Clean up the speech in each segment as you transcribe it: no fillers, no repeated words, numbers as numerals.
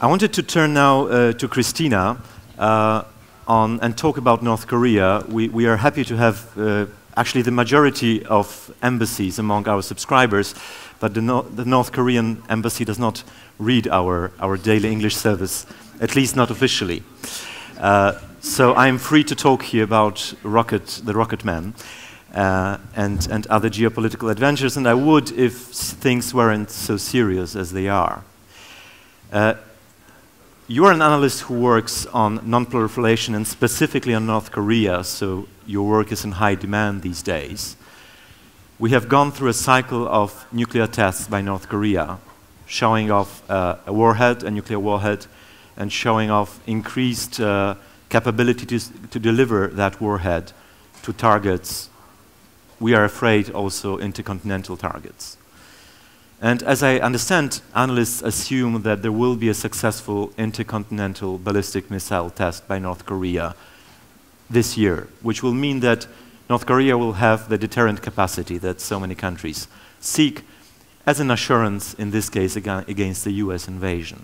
I wanted to turn now to Cristina and talk about North Korea. We are happy to have actually the majority of embassies among our subscribers, but the North Korean embassy does not read our daily English service, at least not officially. So I am free to talk here about the Rocket Man and other geopolitical adventures, and I would if things weren't so serious as they are. You are an analyst who works on non-proliferation and specifically on North Korea, so your work is in high demand these days. We have gone through a cycle of nuclear tests by North Korea, showing off a nuclear warhead, and showing off increased capability to deliver that warhead to targets, we are afraid also intercontinental targets. And as I understand, analysts assume that there will be a successful intercontinental ballistic missile test by North Korea this year, which will mean that North Korea will have the deterrent capacity that so many countries seek as an assurance, in this case, against the US invasion.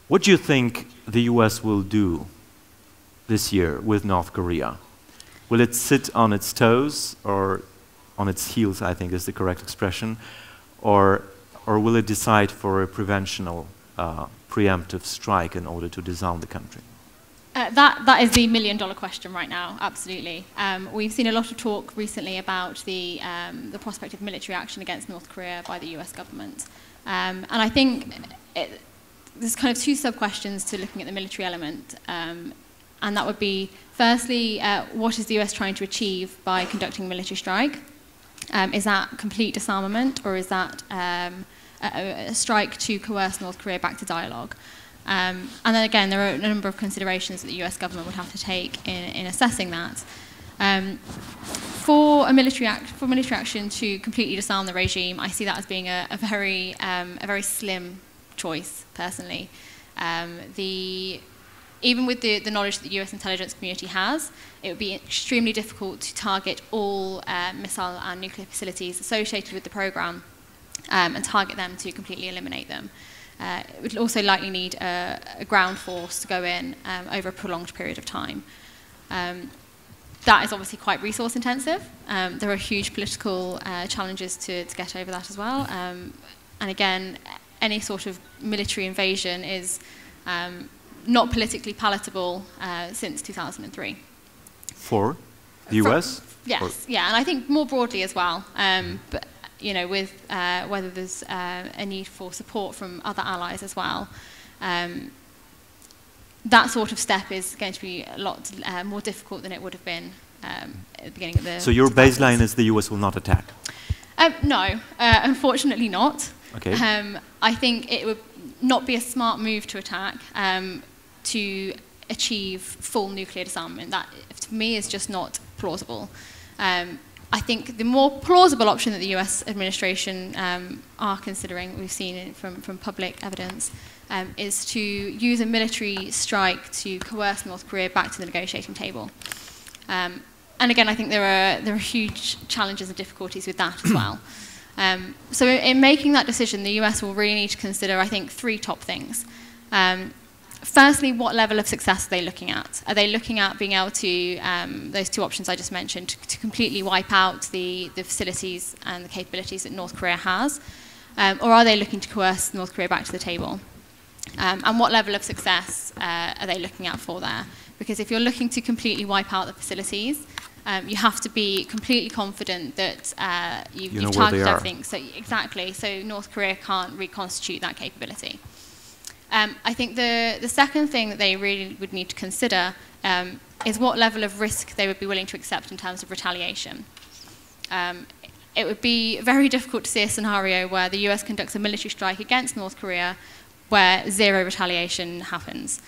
What do you think the US will do this year with North Korea? Will it sit on its toes, or on its heels, I think is the correct expression, or will it decide for a preventional, preemptive strike in order to disarm the country? That is the million-dollar question right now, absolutely. We've seen a lot of talk recently about the prospect of military action against North Korea by the US government. And I think there's kind of two sub-questions to looking at the military element. And that would be, firstly, what is the US trying to achieve by conducting a military strike? Is that complete disarmament, or is that a strike to coerce North Korea back to dialogue? And then again, there are a number of considerations that the US government would have to take in assessing that. For military action to completely disarm the regime, I see that as being a very slim choice, personally. Even with the knowledge that the US intelligence community has, it would be extremely difficult to target all missile and nuclear facilities associated with the program and target them to completely eliminate them. It would also likely need a ground force to go in over a prolonged period of time. That is obviously quite resource intensive. There are huge political challenges to get over that as well. And again, any sort of military invasion is not politically palatable since 2003. For the US? Yes, yeah, and I think more broadly as well. But you know, with whether there's a need for support from other allies as well, that sort of step is going to be a lot more difficult than it would have been at the beginning of the. So your baseline is the US will not attack? No, unfortunately not. Okay. I think it would not be a smart move to attack to achieve full nuclear disarmament. That, to me, is just not plausible. I think the more plausible option that the US administration are considering, we've seen it from public evidence, is to use a military strike to coerce North Korea back to the negotiating table. And again, I think there are huge challenges and difficulties with that as well. So in making that decision, the US will really need to consider, I think, three top things. Firstly, what level of success are they looking at? Are they looking at being able to, those two options I just mentioned, to completely wipe out the facilities and the capabilities that North Korea has? Or are they looking to coerce North Korea back to the table? And what level of success are they looking at for there? Because if you're looking to completely wipe out the facilities, you have to be completely confident that you've targeted everything. So exactly, so North Korea can't reconstitute that capability. I think the second thing that they really would need to consider is what level of risk they would be willing to accept in terms of retaliation. It would be very difficult to see a scenario where the US conducts a military strike against North Korea where zero retaliation happens.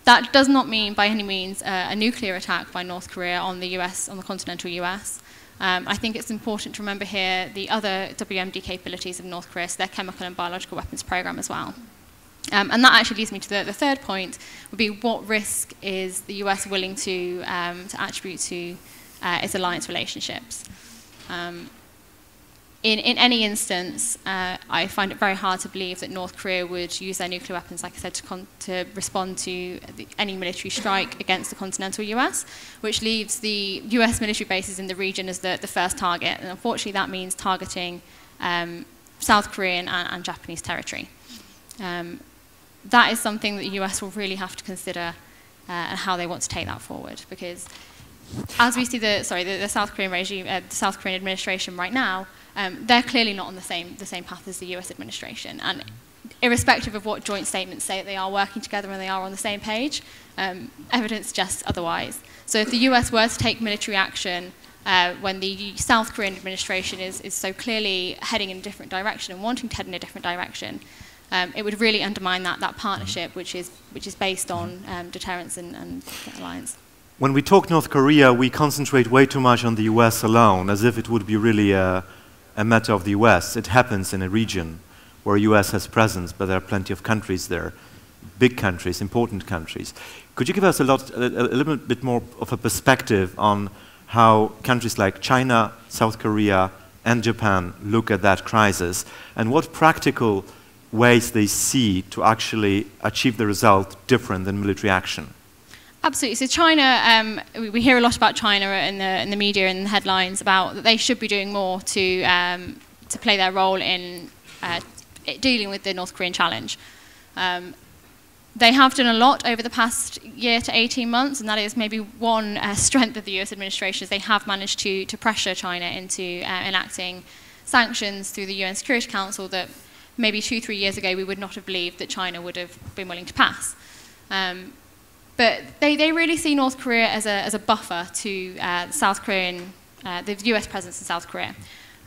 That does not mean by any means a nuclear attack by North Korea on the US, on the continental US. I think it's important to remember here the other WMD capabilities of North Korea, so their chemical and biological weapons program as well. And that actually leads me to the third point, would be what risk is the US willing to attribute to its alliance relationships. in any instance, I find it very hard to believe that North Korea would use their nuclear weapons, like I said, to respond to any military strike against the continental US, which leaves the US military bases in the region as the first target. And unfortunately, that means targeting South Korean and Japanese territory. That is something that the US will really have to consider and how they want to take that forward, because as we see the South Korean regime, the South Korean administration right now, they're clearly not on the same path as the US administration. And irrespective of what joint statements say that they are working together and they are on the same page, evidence suggests otherwise. So if the US were to take military action when the South Korean administration is so clearly heading in a different direction and wanting to head in a different direction, it would really undermine that partnership, which is based on deterrence and alliance. When we talk North Korea, we concentrate way too much on the US alone, as if it would be really a matter of the US. It happens in a region where US has presence, but there are plenty of countries there, big countries, important countries. Could you give us a little bit more of a perspective on how countries like China, South Korea, and Japan look at that crisis, and what practical ways they see to actually achieve the result different than military action? Absolutely. So China, we hear a lot about China in the media and the headlines about that they should be doing more to play their role in dealing with the North Korean challenge. They have done a lot over the past year to 18 months, and that is maybe one strength of the US administration, is they have managed to pressure China into enacting sanctions through the UN Security Council that maybe 2-3 years ago we would not have believed that China would have been willing to pass. But they really see North Korea as a buffer to the US presence in South Korea.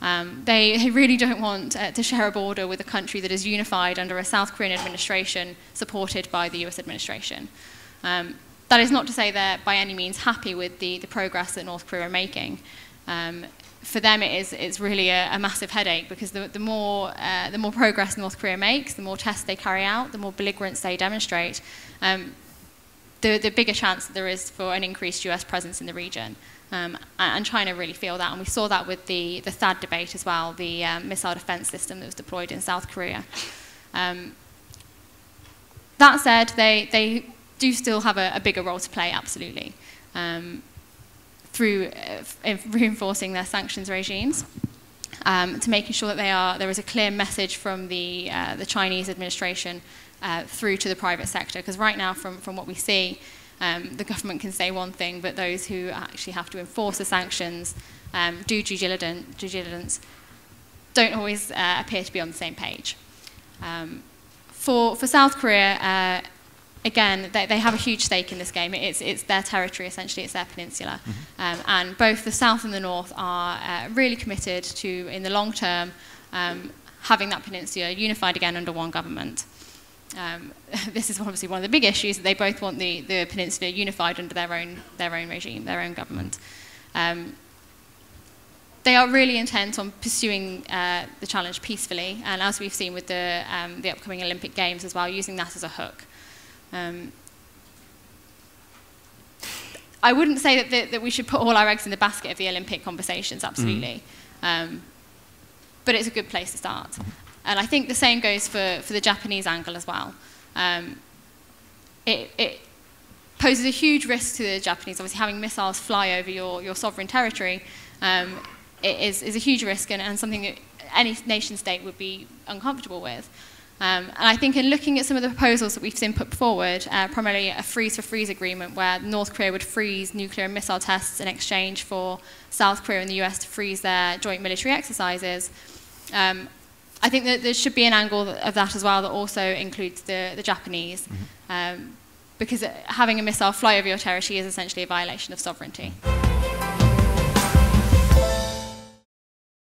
They really don't want to share a border with a country that is unified under a South Korean administration supported by the US administration. That is not to say they're by any means happy with the progress that North Korea are making. For them, it's really a massive headache, because the more progress North Korea makes, the more tests they carry out, the more belligerence they demonstrate, the bigger chance that there is for an increased US presence in the region. And China really feel that, and we saw that with the THAAD debate as well, the missile defense system that was deployed in South Korea. That said, they do still have a bigger role to play, absolutely, through reinforcing their sanctions regimes, to making sure that there is a clear message from the Chinese administration through to the private sector. Because right now, from what we see, the government can say one thing, but those who actually have to enforce the sanctions, do due diligence, don't always appear to be on the same page. For South Korea, again, they have a huge stake in this game. It's their territory, essentially, it's their peninsula. Mm-hmm. And both the South and the North are really committed to, in the long term, having that peninsula unified again under one government. This is obviously one of the big issues, that they both want the peninsula unified under their own regime, their own government. They are really intent on pursuing the challenge peacefully, and as we've seen with the upcoming Olympic Games as well, using that as a hook. I wouldn't say that we should put all our eggs in the basket of the Olympic conversations, absolutely. But it's a good place to start. And I think the same goes for the Japanese angle as well. It poses a huge risk to the Japanese. Obviously, having missiles fly over your sovereign territory is a huge risk, and something that any nation state would be uncomfortable with. And I think in looking at some of the proposals that we've seen put forward, primarily a freeze-for-freeze agreement where North Korea would freeze nuclear and missile tests in exchange for South Korea and the US to freeze their joint military exercises, I think that there should be an angle of that as well that also includes the Japanese, because having a missile fly over your territory is essentially a violation of sovereignty.